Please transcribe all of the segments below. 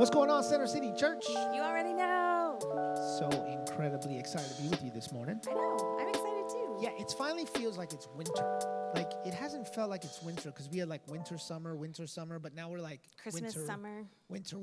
What's going on, Center City Church? You already know. So incredibly excited to be with you this morning. I know. I'm excited too. Yeah, it finally feels like it's winter. Like, it hasn't felt like it's winter because we had like winter, summer, but now we're like Christmas, winter, summer. winter,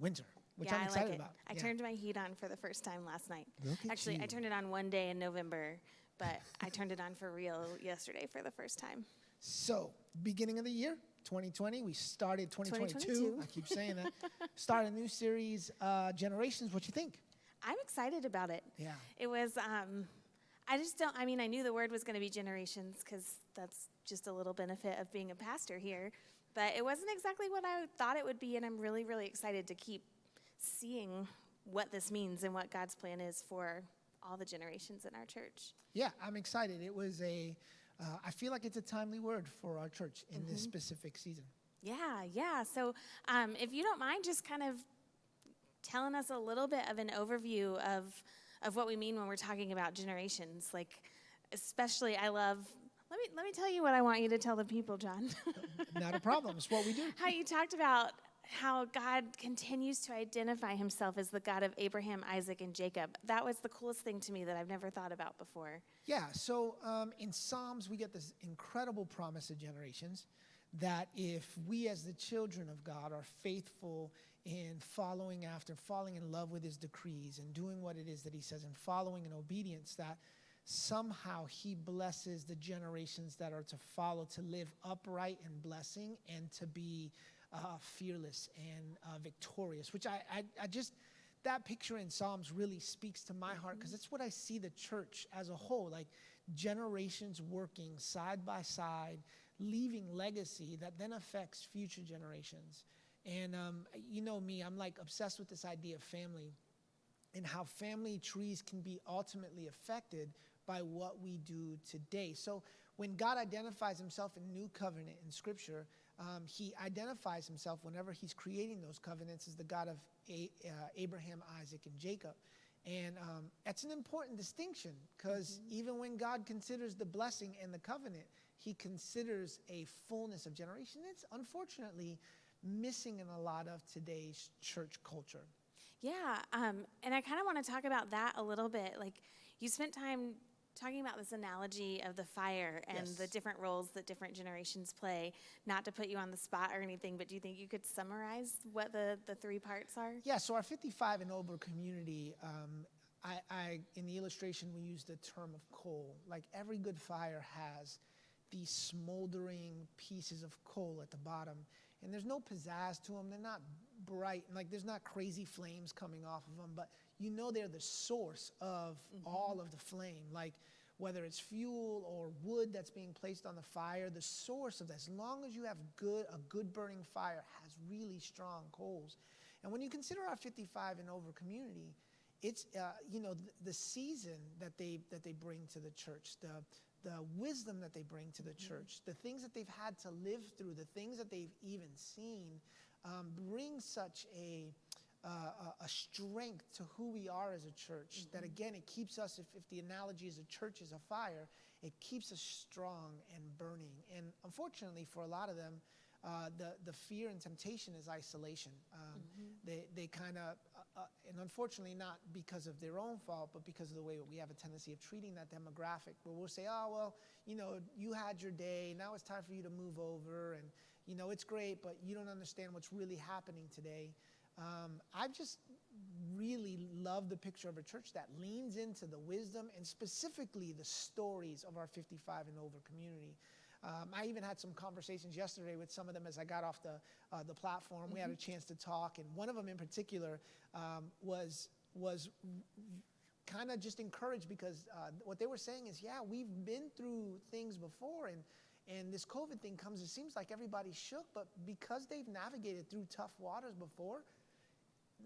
which Yeah, I'm I excited like it. about. I turned my heat on for the first time last night. Look at Actually, you. I turned it on one day in November, but I turned it on for real yesterday for the first time. So, beginning of the year, 2020, we started 2022. 2022. I keep saying that. Started a new series, Generations. What you think? I'm excited about it. Yeah. It was, I knew the word was going to be generations because that's just a little benefit of being a pastor here. But it wasn't exactly what I thought it would be, and I'm really, really excited to keep seeing what this means and what God's plan is for all the generations in our church. Yeah, I'm excited. It was I feel like it's a timely word for our church in this specific season. Yeah. So if you don't mind just kind of telling us a little bit of an overview of what we mean when we're talking about generations. Like, especially let me tell you what I want you to tell the people, Jon. Not a problem. It's what we do. How you talked about how God continues to identify himself as the God of Abraham, Isaac, and Jacob. That was the coolest thing to me that I've never thought about before. Yeah, so in Psalms, we get this incredible promise of generations that if we as the children of God are faithful in falling in love with his decrees and doing what it is that he says and following in obedience, that somehow he blesses the generations that are to follow to live upright in blessing and to be fearless and victorious, which I just, that picture in Psalms really speaks to my heart because it's what I see the church as a whole, like generations working side by side, leaving legacy that then affects future generations. And you know me, I'm like obsessed with this idea of family and how family trees can be ultimately affected by what we do today. So when God identifies himself in New Covenant in Scripture, he identifies himself whenever he's creating those covenants as the God of Abraham, Isaac, and Jacob. And that's an important distinction because even when God considers the blessing and the covenant, he considers a fullness of generation. It's unfortunately missing in a lot of today's church culture. Yeah, and I kind of want to talk about that a little bit. Like, you spent time talking about this analogy of the fire and the different roles that different generations play. Not to put you on the spot or anything, but do you think you could summarize what the three parts are? Yeah, so our 55 and over community, I in the illustration we use the term of coal. Like every good fire has these smoldering pieces of coal at the bottom, and there's no pizzazz to them. They're not bright, like there's not crazy flames coming off of them, but you know they're the source of all of the flame. Like whether it's fuel or wood that's being placed on the fire, the source of that, as long as you have a good burning fire, has really strong coals. And when you consider our 55 and over community, it's the season that they bring to the church, the wisdom that they bring to the church, the things that they've had to live through, the things that they've even seen, bring such a strength to who we are as a church that, again, it keeps us, if the analogy is a church is a fire, it keeps us strong and burning. And unfortunately for a lot of them, the fear and temptation is isolation. They kind of, and unfortunately not because of their own fault, but because of the way we have a tendency of treating that demographic, where we'll say, oh, well, you had your day, now it's time for you to move over, and it's great, but you don't understand what's really happening today. I just really love the picture of a church that leans into the wisdom and specifically the stories of our 55 and over community. I even had some conversations yesterday with some of them as I got off the platform. We had a chance to talk, and one of them in particular was kind of just encouraged because what they were saying is, yeah, we've been through things before, and this COVID thing comes, it seems like everybody's shook, but because they've navigated through tough waters before,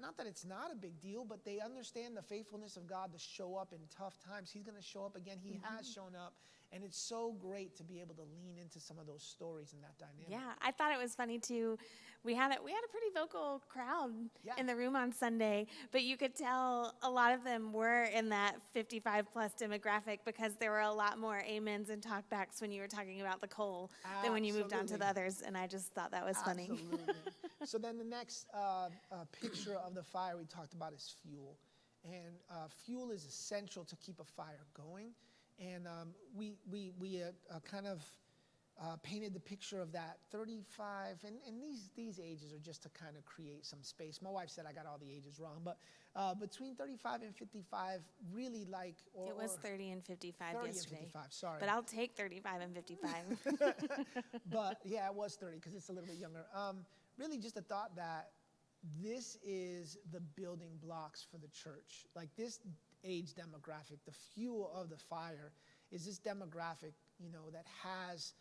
not that it's not a big deal, but they understand the faithfulness of God to show up in tough times. He's going to show up again. He has shown up. And it's so great to be able to lean into some of those stories and that dynamic. Yeah, I thought it was funny too. We had a pretty vocal crowd in the room on Sunday, but you could tell a lot of them were in that 55 plus demographic because there were a lot more amens and talkbacks when you were talking about the coal than when you moved on to the others, and I just thought that was funny. Absolutely. So then the next picture of the fire we talked about is fuel. And fuel is essential to keep a fire going. And we kind of painted the picture of that 35, and these ages are just to kind of create some space. My wife said I got all the ages wrong, but between 35 and 55, really like... It was 30 and 55 30 yesterday. and 55, sorry. But I'll take 35 and 55. But yeah, it was 30 because it's a little bit younger. Really just a thought that this is the building blocks for the church. Like this age demographic, the fuel of the fire is this demographic, that has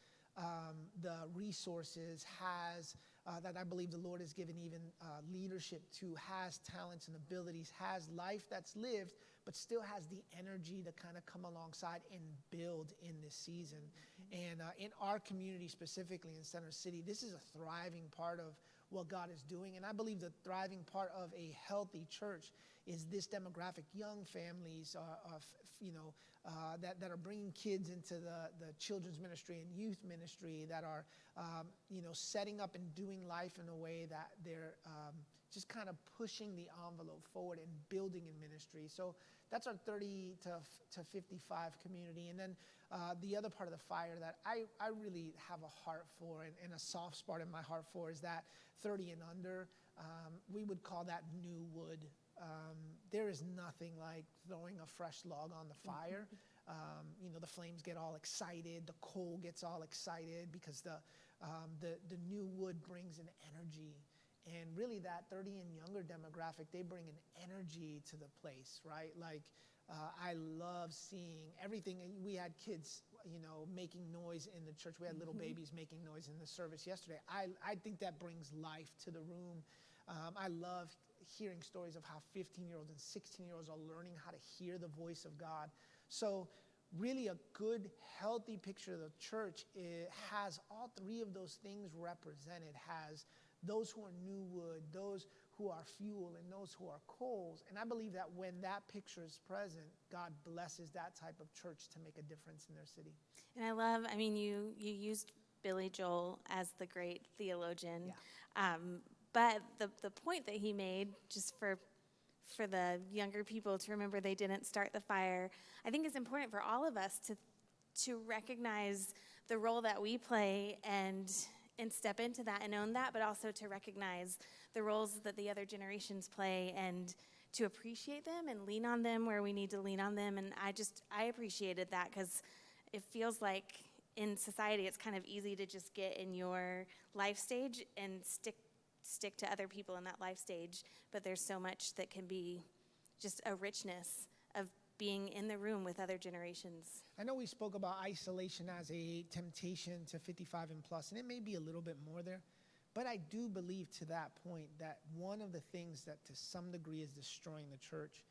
the resources, has that I believe the Lord has given even leadership to, has talents and abilities, has life that's lived, but still has the energy to kind of come alongside and build in this season. And in our community, specifically in Center City, this is a thriving part of what God is doing. And I believe the thriving part of a healthy church is this demographic, young families that are bringing kids into the children's ministry and youth ministry, that are setting up and doing life in a way that they're just kind of pushing the envelope forward and building in ministry. So that's our 30 to 55 community. And then the other part of the fire that I really have a heart for and a soft spot in my heart for is that 30 and under. We would call that new wood. There is nothing like throwing a fresh log on the fire. The flames get all excited, the coal gets all excited because the new wood brings an energy. And really that 30 and younger demographic, they bring an energy to the place, right? Like I love seeing everything. We had kids, making noise in the church. We had little babies making noise in the service yesterday. I think that brings life to the room. I love hearing stories of how 15-year-olds and 16-year-olds are learning how to hear the voice of God. So really a good, healthy picture of the church, it has all three of those things represented, has those who are new wood, those who are fuel, and those who are coals. And I believe that when that picture is present, God blesses that type of church to make a difference in their city. And I love, you used Billy Joel as the great theologian. Yeah. But the point that he made, just for the younger people to remember they didn't start the fire, I think is important for all of us to recognize the role that we play and step into that and own that, but also to recognize the roles that the other generations play and to appreciate them and lean on them where we need to lean on them. And I appreciated that because it feels like in society it's kind of easy to just get in your life stage and stick to other people in that life stage, but there's so much that can be just a richness of being in the room with other generations. I know we spoke about isolation as a temptation to 55 and plus, and it may be a little bit more there, but I do believe to that point that one of the things that to some degree is destroying the church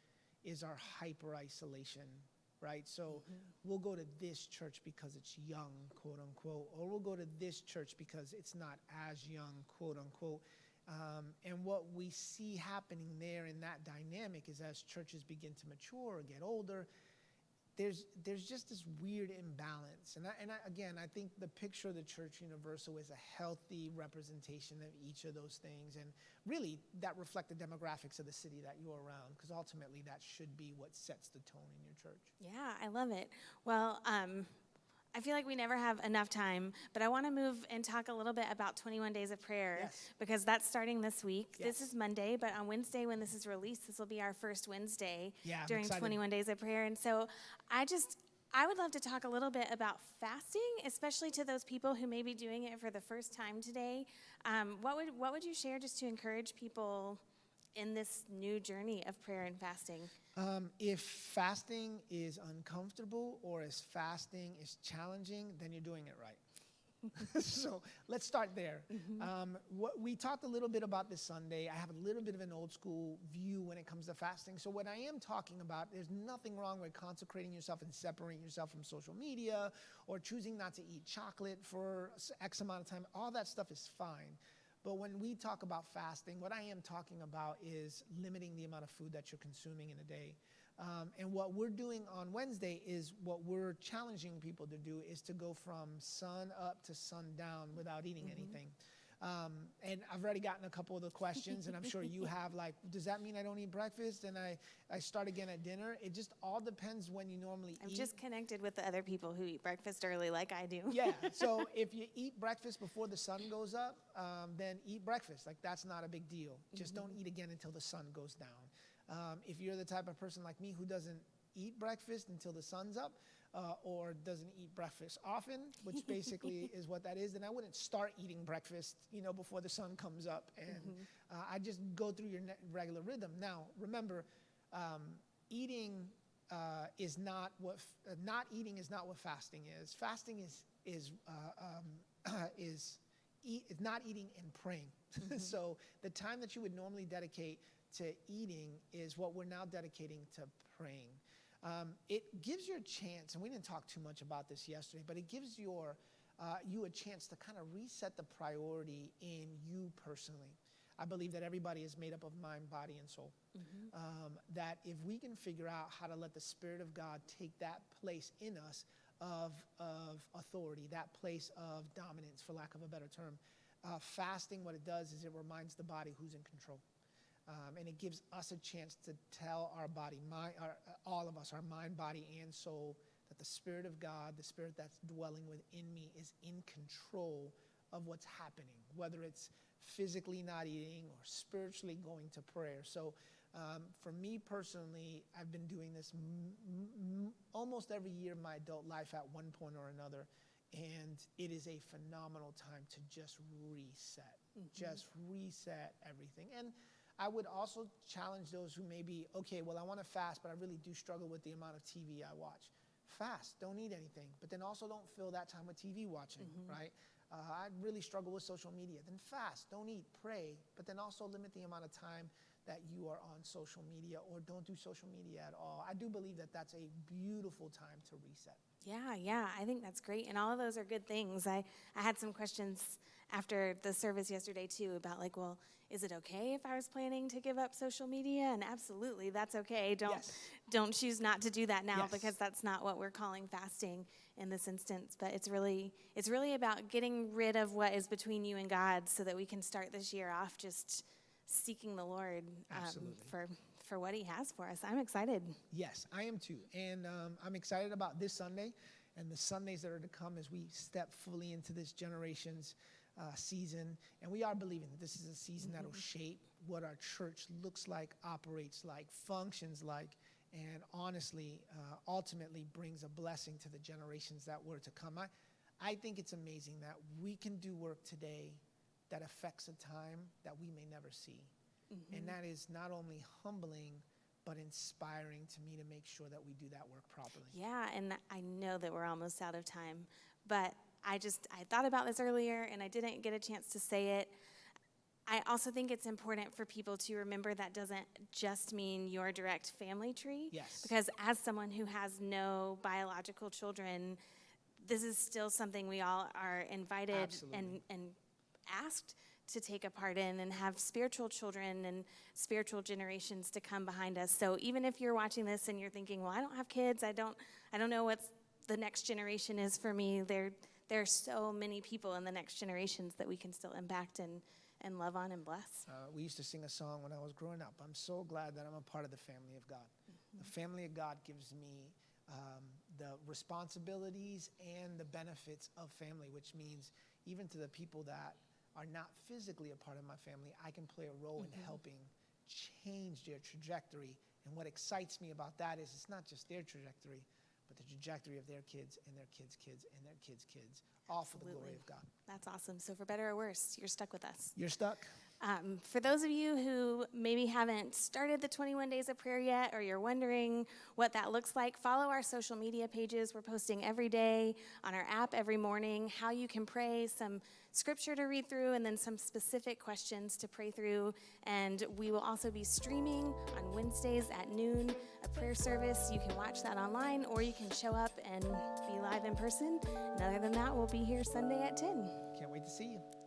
is our hyper-isolation, right? So we'll go to this church because it's young, quote unquote, or we'll go to this church because it's not as young, quote unquote. And what we see happening there in that dynamic is as churches begin to mature or get older, there's just this weird imbalance. And I think the picture of the church universal is a healthy representation of each of those things. And really, that reflect the demographics of the city that you're around, because ultimately that should be what sets the tone in your church. Yeah, I love it. Well, I feel like we never have enough time, but I want to move and talk a little bit about 21 Days of Prayer, because that's starting this week. Yes. This is Monday, but on Wednesday when this is released, this will be our first Wednesday during 21 Days of Prayer. And so I would love to talk a little bit about fasting, especially to those people who may be doing it for the first time today. What would you share just to encourage people in this new journey of prayer and fasting? If fasting is uncomfortable or if fasting is challenging, then you're doing it right. So let's start there. We talked a little bit about this Sunday. I have a little bit of an old school view when it comes to fasting. So what I am talking about, there's nothing wrong with consecrating yourself and separating yourself from social media or choosing not to eat chocolate for X amount of time. All that stuff is fine. But when we talk about fasting, what I am talking about is limiting the amount of food that you're consuming in a day. And what we're doing on Wednesday is what we're challenging people to do is to go from sun up to sundown without eating anything. And I've already gotten a couple of the questions, and I'm sure you have, like, does that mean I don't eat breakfast and I start again at dinner? It just all depends when you normally eat. I'm just connected with the other people who eat breakfast early like I do. Yeah, so if you eat breakfast before the sun goes up, then eat breakfast. Like, that's not a big deal. Just don't eat again until the sun goes down. If you're the type of person like me who doesn't eat breakfast until the sun's up, or doesn't eat breakfast often, which basically is what that is, then I wouldn't start eating breakfast, before the sun comes up. And I just go through your regular rhythm. Now, remember, eating is not what not eating is not what fasting is. Fasting is not eating and praying. So the time that you would normally dedicate to eating is what we're now dedicating to praying. It gives you a chance, and we didn't talk too much about this yesterday, but it gives you a chance to kind of reset the priority in you personally. I believe that everybody is made up of mind, body, and soul. That if we can figure out how to let the Spirit of God take that place in us of authority, that place of dominance, for lack of a better term, fasting, what it does is it reminds the body who's in control. And it gives us a chance to tell our body, all of us, our mind, body, and soul, that the Spirit of God, the Spirit that's dwelling within me, is in control of what's happening, whether it's physically not eating or spiritually going to prayer. So for me personally, I've been doing this almost every year of my adult life at one point or another, and it is a phenomenal time to just reset, everything. And I would also challenge those who may be, okay, well, I want to fast, but I really do struggle with the amount of TV I watch. Fast, don't eat anything, but then also don't fill that time with TV watching, right? I really struggle with social media. Then fast, don't eat, pray, but then also limit the amount of time that you are on social media, or don't do social media at all. I do believe that that's a beautiful time to reset. Yeah, I think that's great. And all of those are good things. I had some questions after the service yesterday, too, about like, well, is it okay if I was planning to give up social media? And absolutely, that's okay. Don't choose not to do that now, because that's not what we're calling fasting in this instance. But it's really about getting rid of what is between you and God, so that we can start this year off just seeking the Lord for what he has for us. I'm excited. Yes, I am too. And I'm excited about this Sunday and the Sundays that are to come as we step fully into this generation's season. And we are believing that this is a season that will shape what our church looks like, operates like, functions like, and honestly, ultimately brings a blessing to the generations that were to come. I think it's amazing that we can do work today that affects a time that we may never see. And that is not only humbling, but inspiring to me to make sure that we do that work properly. Yeah, and I know that we're almost out of time, but I thought about this earlier and I didn't get a chance to say it. I also think it's important for people to remember that doesn't just mean your direct family tree. Yes. Because as someone who has no biological children, this is still something we all are invited and asked to take a part in, and have spiritual children and spiritual generations to come behind us. So even if you're watching this and you're thinking, well, I don't have kids, I don't know what the next generation is for me, there are so many people in the next generations that we can still impact and love on and bless. We used to sing a song when I was growing up. I'm so glad that I'm a part of the family of God. The family of God gives me the responsibilities and the benefits of family, which means even to the people that are not physically a part of my family, I can play a role in helping change their trajectory. And what excites me about that is it's not just their trajectory, but the trajectory of their kids and their kids' kids and their kids' kids, all for the glory of God. That's awesome. So for better or worse, you're stuck with us. You're stuck? For those of you who maybe haven't started the 21 days of prayer yet, or you're wondering what that looks like, follow our social media pages. We're posting every day on our app every morning how you can pray, some scripture to read through, and then some specific questions to pray through. And we will also be streaming on Wednesdays at noon, a prayer service. You can watch that online, or you can show up and be live in person. And other than that, we'll be here Sunday at 10. Can't wait to see you.